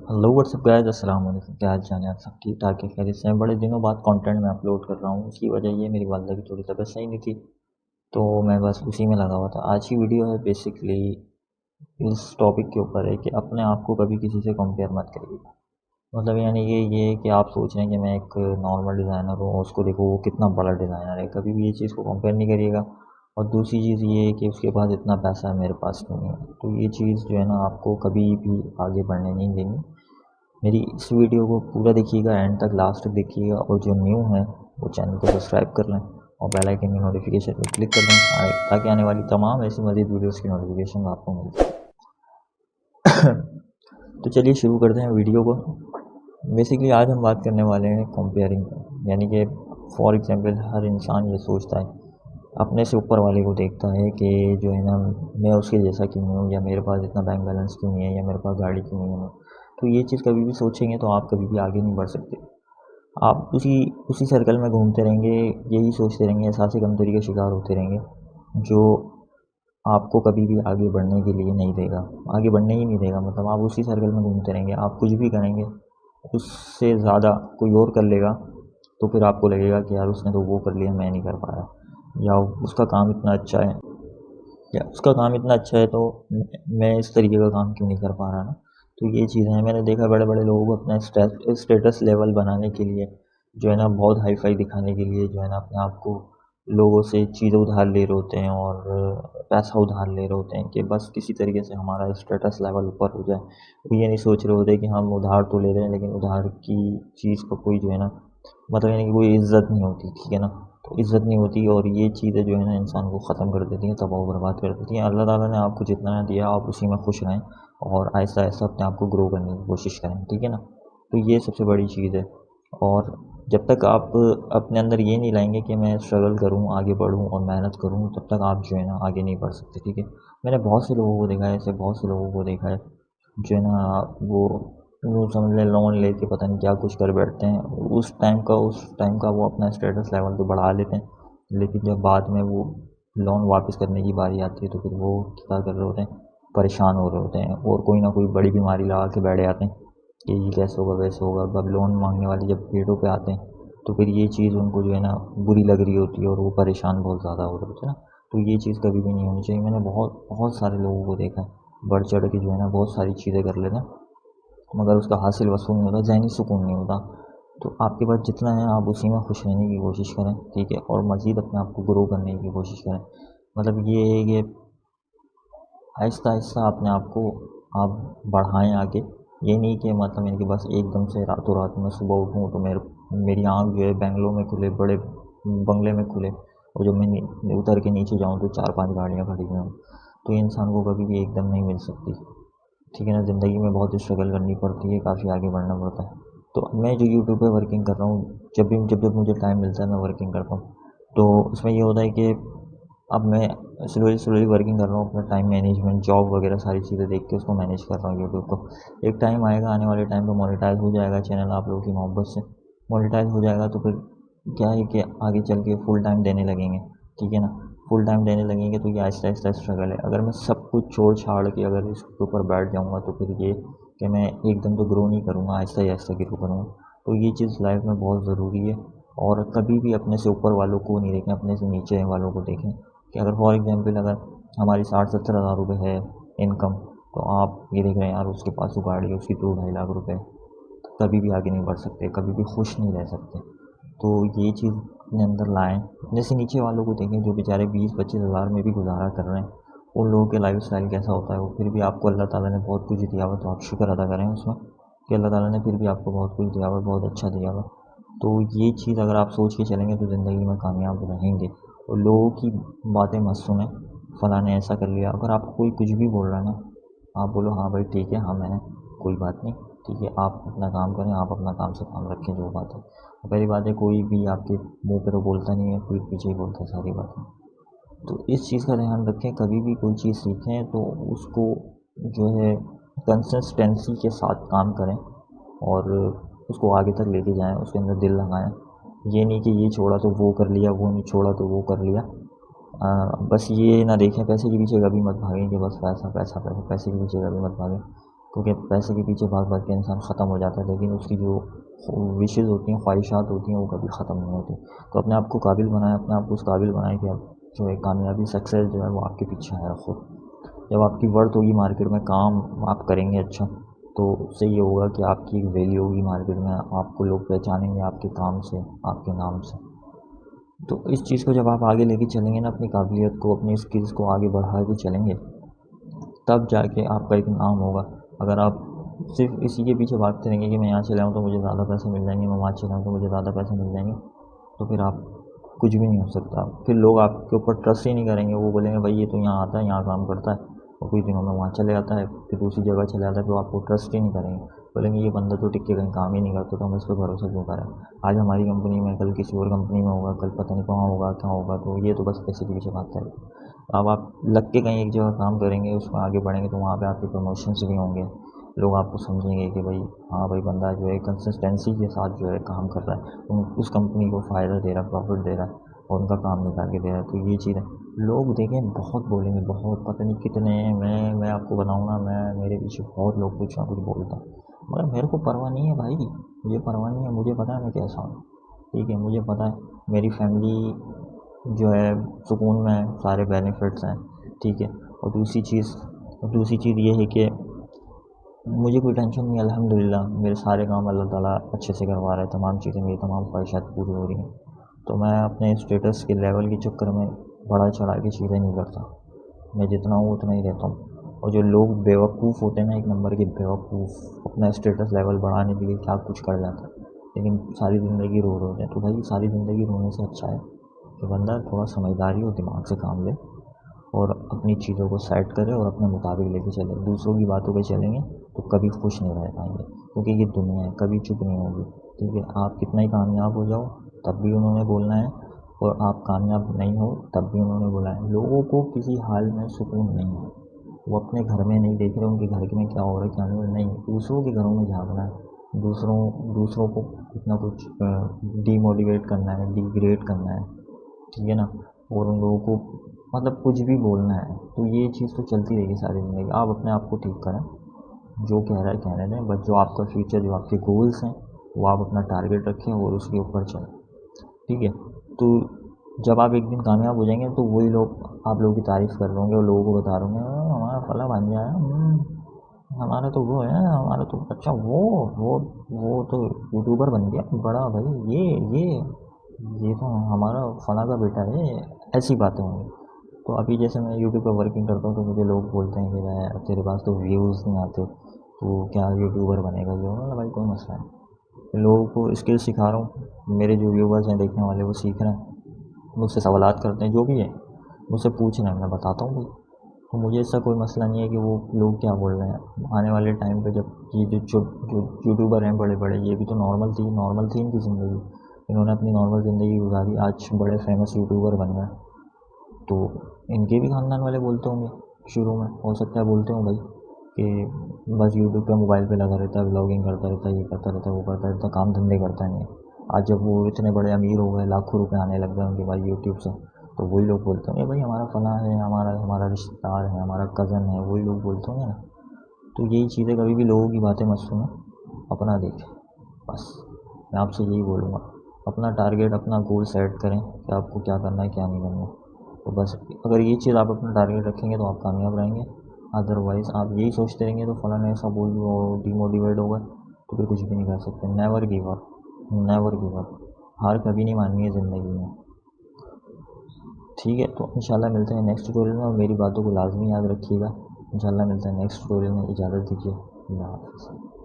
Hello what's up guys, अस्सलाम वालेकुम। क्या हाल चाल है? आप सब ठीक ठाक है? खैरियत से हैं? बड़े दिनों बाद कंटेंट मैं अपलोड कर रहा हूँ। उसकी वजह ये, मेरी वालदा की थोड़ी तबीयत सही नहीं थी, तो मैं बस उसी में लगा हुआ था। आज की वीडियो है बेसिकली इस टॉपिक के ऊपर है कि अपने आप को कभी किसी से कंपेयर मत करिए। मतलब यानी ये है कि आप सोच रहे हैं कि मैं एक नॉर्मल डिज़ाइनर हूँ, उसको देखो वो कितना बड़ा डिज़ाइनर है। कभी भी ये चीज़ को कंपेयर नहीं करिएगा। और दूसरी चीज़ ये है कि उसके पास इतना पैसा है, मेरे पास क्यों नहीं है। तो ये चीज़ जो है ना, आपको कभी भी आगे बढ़ने नहीं देनी। मेरी इस वीडियो को पूरा देखिएगा, एंड तक लास्ट तक देखिएगा। और जो न्यू है वो चैनल को सब्सक्राइब कर लें और बेल आइकन की नोटिफिकेशन पर क्लिक कर लें, ताकि आने वाली तमाम ऐसी मज़ीद वीडियोस की नोटिफिकेशन आपको मिल सके। तो चलिए शुरू करते हैं वीडियो को। बेसिकली आज हम बात करने वाले हैं कंपेयरिंग, यानी कि फॉर एग्जांपल हर इंसान ये सोचता है, अपने से ऊपर वाले को देखता है कि जो है ना, मैं उसके जैसा क्यों नहीं हूँ, या मेरे पास इतना बैंक बैलेंस क्यों नहीं है, या मेरे पास गाड़ी क्यों नहीं है। तो ये चीज़ कभी भी सोचेंगे तो आप कभी भी आगे नहीं बढ़ सकते। आप उसी उसी सर्कल में घूमते रहेंगे, यही सोचते रहेंगे, एहसास कमतरी का शिकार होते रहेंगे, जो आपको कभी भी आगे बढ़ने के लिए नहीं देगा। आगे बढ़ने ही नहीं देगा। मतलब आप उसी सर्कल में घूमते रहेंगे। आप कुछ भी करेंगे, उससे ज़्यादा कोई और कर लेगा, तो फिर आपको लगेगा कि यार उसने तो वो कर लिया, मैं नहीं कर पाया। या उसका काम इतना अच्छा है, तो मैं इस तरीके का काम क्यों नहीं कर पा रहा ना। तो ये चीज़ें हैं। मैंने देखा बड़े बड़े लोगों को अपना स्टेटस लेवल बनाने के लिए, जो है ना, बहुत हाई फाई दिखाने के लिए, जो है ना, अपने आप को लोगों से चीज़ें उधार ले रहे होते हैं और पैसा उधार ले रहे होते हैं कि बस किसी तरीके से हमारा स्टेटस लेवल ऊपर हो जाए। वो ये नहीं सोच रहे होते कि हम उधार तो ले रहे हैं, लेकिन उधार की चीज़ को कोई जो है ना, मतलब यानी कि कोई इज्जत नहीं होती, ठीक है ना। तो इज्जत नहीं होती, और ये चीज़ें जो है ना, इंसान को ख़त्म कर देती हैं, तबाह बर्बाद कर देती हैं। अल्लाह ताला ने आपको जितना दिया, आप उसी में खुश रहें और आहिस्ता आहिस्ता अपने आप को ग्रो करने की कोशिश करें, ठीक है ना। तो ये सबसे बड़ी चीज़ है। और जब तक आप अपने अंदर ये नहीं लाएंगे कि मैं स्ट्रगल करूँ, आगे बढ़ूँ और मेहनत करूँ, तब तक आप जो है ना आगे नहीं बढ़ सकते, ठीक है। मैंने बहुत से लोगों को देखा है, ऐसे बहुत से लोगों को देखा है, जो है ना, वो समझ लें लोन लेके पता नहीं क्या कुछ कर बैठते हैं। उस टाइम का वो अपना स्टेटस लेवल तो बढ़ा लेते हैं, लेकिन जब बाद में वो लोन वापस करने की बारी आती है, तो फिर वो क्या कर रहे होते हैं, परेशान हो रहे होते हैं, और कोई ना कोई बड़ी बीमारी लगा के बैठ जाते हैं कि ये कैसे होगा, वैसे होगा। अब लोन मांगने वाले जब पेड़ों पे आते हैं, तो फिर ये चीज़ उनको जो है ना बुरी लग रही होती है, और वो परेशान बहुत ज़्यादा हो रहे होते हैं ना। तो ये चीज़ कभी भी नहीं होनी चाहिए। मैंने बहुत बहुत सारे लोगों को देखा है, बढ़ चढ़ के जो है ना बहुत सारी चीज़ें कर लेते हैं, मगर उसका हासिल वसूल नहीं होता, ज़हनी सुकून नहीं होता। तो आपके पास जितना है, आप उसी में खुश रहने की कोशिश करें, ठीक है। और मज़ीद अपने आप को ग्रो करने की कोशिश करें। मतलब ये है कि आहिस्ता आहिस्ता अपने आप को आप बढ़ाएं आगे। ये नहीं कि मतलब यानी कि बस एकदम से रातों रात में सुबह उठूँ तो मेरी आँख जो है बेंगलों में खुले, बड़े बंगले में खुले, और जब मैं उतर के नीचे जाऊँ तो 4-5 गाड़ियाँ खड़ी हुई हों। तो ये इंसान को कभी भी एकदम नहीं मिल सकती, ठीक है ना। ज़िंदगी में बहुत स्ट्रगल करनी पड़ती है, काफ़ी आगे बढ़ना पड़ता है। तो मैं जो यूट्यूब पे वर्किंग कर रहा हूँ, जब मुझे टाइम मिलता है मैं वर्किंग करता हूँ। तो उसमें ये होता है कि अब मैं स्लोली स्लोली वर्किंग कर रहा हूँ, अपना टाइम मैनेजमेंट, जॉब वगैरह सारी चीज़ें देख के उसको मैनेज कर रहा हूँ यूट्यूब को। एक टाइम आएगा, आने वाले टाइम पे मोनेटाइज हो जाएगा चैनल, आप लोगों की मोहब्बत से मोनेटाइज हो जाएगा, तो फिर क्या है कि आगे चल के फुल टाइम देने लगेंगे, ठीक है ना। फुल टाइम देने लगेंगे तो ये आहिस्ता आहिस्ता स्ट्रगल है। अगर मैं सब कुछ छोड़ छाड़ के अगर इसके ऊपर बैठ जाऊँगा, तो फिर ये कि मैं एकदम तो ग्रो नहीं करूँगा, आहिस्ता ही आहिस्ता ग्रो करूँगा। तो ये चीज़ लाइफ में बहुत ज़रूरी है। और कभी भी अपने से ऊपर वालों को नहीं देखें, अपने से नीचे वालों को देखें। कि अगर फॉर एग्जांपल अगर हमारी 60-70 हज़ार रुपये है इनकम, तो आप ये देख रहे हैं यार उसके पास तो गाड़ी है, उसकी 2-2.5 लाख रुपये, कभी भी आगे नहीं बढ़ सकते, कभी भी खुश नहीं रह सकते। तो ये चीज़ अपने अंदर लाएँ। अपने से नीचे वालों को देखें, जो बेचारे 20-25 हज़ार में भी गुजारा कर रहे हैं, उन लोगों के लाइफ स्टाइल कैसा होता है। वो फिर भी आपको अल्लाह ताला ने बहुत कुछ दिया हुआ, तो आप शुक्र अदा करें उसमें कि अल्लाह ताला ने फिर भी आपको बहुत कुछ दिया हुआ, बहुत अच्छा दिया हुआ। तो ये चीज़ अगर आप सोच के चलेंगे तो ज़िंदगी में कामयाब रहेंगे। और लोगों की बातें मत सुनें, फ़लाँ ने ऐसा कर लिया। अगर आपको कोई कुछ भी बोल रहा है ना, आप बोलो हाँ भाई ठीक है, हाँ मैंने, कोई बात नहीं, ठीक है। आप अपना काम करें, आप अपना काम से काम रखें, जो बात है। पहली बात है, कोई भी आपके मुंह पे तो बोलता नहीं है, पीठ पीछे ही बोलता है सारी बातें। तो इस चीज़ का ध्यान रखें। कभी भी कोई चीज़ सीखें तो उसको जो है कंसिस्टेंसी के साथ काम करें, और उसको आगे तक लेके जाएं, उसके अंदर दिल लगाएं। ये नहीं कि ये छोड़ा तो वो कर लिया, वो नहीं छोड़ा तो वो कर लिया। बस ये ना देखें, पैसे के पीछे कभी मत भागें कि बस पैसा पैसा पैसा, पैसे के पीछे कभी मत भागें। क्योंकि पैसे के पीछे भाग भाग के इंसान ख़त्म हो जाता है, लेकिन उसकी जो विशेज़ होती हैं, ख्वाहिशात होती हैं, वो कभी ख़त्म नहीं होती। तो अपने आप को काबिल बनाएं, अपने आप को उस काबिल बनाएं कि आप जो है कामयाबी, सक्सेस जो है वो आपके पीछे है खुद। जब आपकी वर्थ होगी मार्केट में, काम आप करेंगे अच्छा, तो उससे ये होगा कि आपकी एक वैल्यू होगी मार्केट में, आपको लोग पहचानेंगे आपके काम से, आपके नाम से। तो इस चीज़ को जब आप आगे लेके चलेंगे ना, अपनी काबिलियत को, अपनी स्किल्स को आगे बढ़ा के चलेंगे, तब जाके आपका एक नाम होगा। अगर आप सिर्फ इसी के पीछे भागते रहेंगे कि मैं यहाँ चला हूँ तो मुझे ज़्यादा पैसे मिल जाएंगे, मैं वहाँ चला हूँ तो मुझे ज़्यादा पैसे मिल जाएंगे, तो फिर आप कुछ भी नहीं हो सकता। फिर लोग आपके ऊपर ट्रस्ट ही नहीं करेंगे, वो बोलेंगे भाई ये तो यहाँ आता है, यहाँ काम करता है, और कुछ दिनों में वहाँ चले जाता है, फिर दूसरी जगह चले जाता है, फिर आपको ट्रस्ट ही नहीं करेंगे। बोलेंगे ये बंदा तो टिक के कहीं काम ही नहीं करता, तो हम इस पर भरोसा क्यों करें। आज हमारी कंपनी में, कल किसी और कंपनी में होगा, कल पता नहीं कहाँ होगा, क्या होगा, तो ये तो बस पैसे के पीछे भागता है। अब आप लग के कहीं एक जगह काम करेंगे, उसमें आगे बढ़ेंगे, तो वहाँ पे आपके प्रमोशंस भी होंगे, लोग आपको समझेंगे कि भाई हाँ भाई बंदा जो है कंसिस्टेंसी के साथ जो है काम कर रहा है, उस कंपनी को फ़ायदा दे रहा है, प्रॉफिट दे रहा है, और उनका काम निकाल के दे रहा है। तो ये चीज़ है, लोग देखें बहुत बोलेंगे, बहुत पता नहीं कितने हैं, मैं आपको बताऊँ ना, मैं मेरे पीछे बहुत लोग कुछ ना कुछ बोलता हैं, मगर मेरे को परवाह नहीं है भाई, मुझे परवाह नहीं है, मुझे पता है मैं कैसा हूँ। ठीक है, मुझे पता है मेरी फैमिली जो है सुकून में है, सारे बेनिफिट्स हैं। ठीक है, और दूसरी चीज़ ये है कि मुझे कोई टेंशन नहीं है, अल्हम्दुलिल्लाह मेरे सारे काम अल्लाह ताला अच्छे से करवा रहा है, तमाम चीज़ें, मेरी तमाम ख्वाहिशात पूरी हो रही हैं। तो मैं अपने स्टेटस के लेवल के चक्कर में बढ़ा चढ़ा के चीज़ें नहीं करता, मैं जितना हूँ उतना ही रहता हूँ। और जो लोग बेवकूफ़ होते हैं ना, एक नंबर के बेवकूफ़, अपना स्टेटस लेवल बढ़ाने के लिए क्या कुछ कर जाता है, लेकिन सारी ज़िंदगी रो रहे होते हैं। तो भाई सारी ज़िंदगी रोने से अच्छा है कि बंदा थोड़ा समझदारी और दिमाग से काम ले, और अपनी चीज़ों को सेट करे और अपने मुताबिक लेके चले। दूसरों की बातों पे चलेंगे तो कभी खुश नहीं रह पाएंगे, क्योंकि ये दुनिया है, कभी चुप नहीं होगी। ठीक है, आप कितना ही कामयाब हो जाओ तब भी उन्होंने बोलना है, और आप कामयाब नहीं हो तब भी उन्होंने बोला है। लोगों को किसी हाल में सुकून नहीं है, वो अपने घर में नहीं देख रहे उनके घर में क्या हो रहा है, क्या नहीं हो रहा, नहीं, दूसरों के घरों में झाँकना है, दूसरों दूसरों को कुछ ना कुछ डीमोटिवेट करना है, डिग्रेड करना है। ठीक है ना, और उन लोगों को मतलब कुछ भी बोलना है। तो ये चीज़ तो चलती रहेगी सारी ज़िंदगी। आप अपने आप को ठीक करें, जो कह रहा है कहने दें, बस जो आपका फ्यूचर, जो आपके गोल्स हैं, वो आप अपना टारगेट रखें और उसके ऊपर चलें। ठीक है, तो जब आप एक दिन कामयाब हो जाएंगे तो वही लोग आप लोगों की तारीफ़ कर रहे होंगे और लोगों को बता रहे होंगे हमारा फला बन गया है, हमारा तो वो है, हमारा तो अच्छा वो तो यूट्यूबर बन गया बड़ा भाई, ये तो हमारा फला का बेटा है, ऐसी बातें होंगी। तो अभी जैसे मैं यूट्यूब पर वर्किंग करता हूँ, तो मुझे लोग बोलते हैं कि भाई तेरे पास तो व्यूज़ नहीं आते, तो क्या यूट्यूबर बनेगा, जो मतलब भाई कोई मसला नहीं, लोगों को स्किल सिखा रहा हूँ, मेरे जो व्यूवर्स हैं, देखने वाले, वो सीख रहे हैं, मुझसे सवालात करते हैं, जो भी है मुझसे पूछ रहे हैं, मैं बताता हूँ भाई। तो मुझे इसका कोई मसला नहीं है कि वो लोग क्या बोल रहे हैं। आने वाले टाइम पे जब ये जो यूट्यूबर हैं बड़े बड़े, ये भी तो नॉर्मल थी इनकी ज़िंदगी, इन्होंने अपनी नॉर्मल ज़िंदगी गुजारी, आज बड़े फेमस यूट्यूबर बन गए। तो इनके भी खानदान वाले बोलते होंगे शुरू में, हो सकता है बोलते हों भाई कि बस यूट्यूब पे मोबाइल पे लगा रहता है, व्लॉगिंग करता रहता है, ये करता रहता है, वो करता रहता है, काम धंधे करता नहीं है। आज जब वो इतने बड़े अमीर हो गए, लाखों रुपए आने लग गए उनके भाई यूट्यूब से, तो वही लोग बोलते होंगे भाई हमारा फला है, हमारा हमारा रिश्तेदार है, हमारा कज़न है, वही लोग बोलते होंगे ना। तो यही चीज़ें, कभी भी लोगों की बातें मत सुनो, अपना देखें बस। मैं आपसे यही बोलूँगा, अपना टारगेट, अपना गोल सेट करें कि आपको क्या करना है, क्या नहीं करना। तो बस अगर ये चीज़ आप अपना टारगेट रखेंगे तो आप कामयाब रहेंगे। अदरवाइज़ आप यही सोचते रहेंगे तो फलां ने ऐसा बोल दिया और डिमोटिवेट हो गए, तो फिर कुछ भी नहीं कर सकते। Never give up, never give up, हार कभी नहीं माननी है ज़िंदगी में। ठीक है, तो इंशाल्लाह मिलते हैं नेक्स्ट ट्यूटोरियल में, और मेरी बातों को लाजमी याद रखिएगा। इंशाल्लाह मिलते हैं नेक्स्ट ट्यूटोरियल में, इजाज़त दीजिए, अल्लाह हाफ़िज़।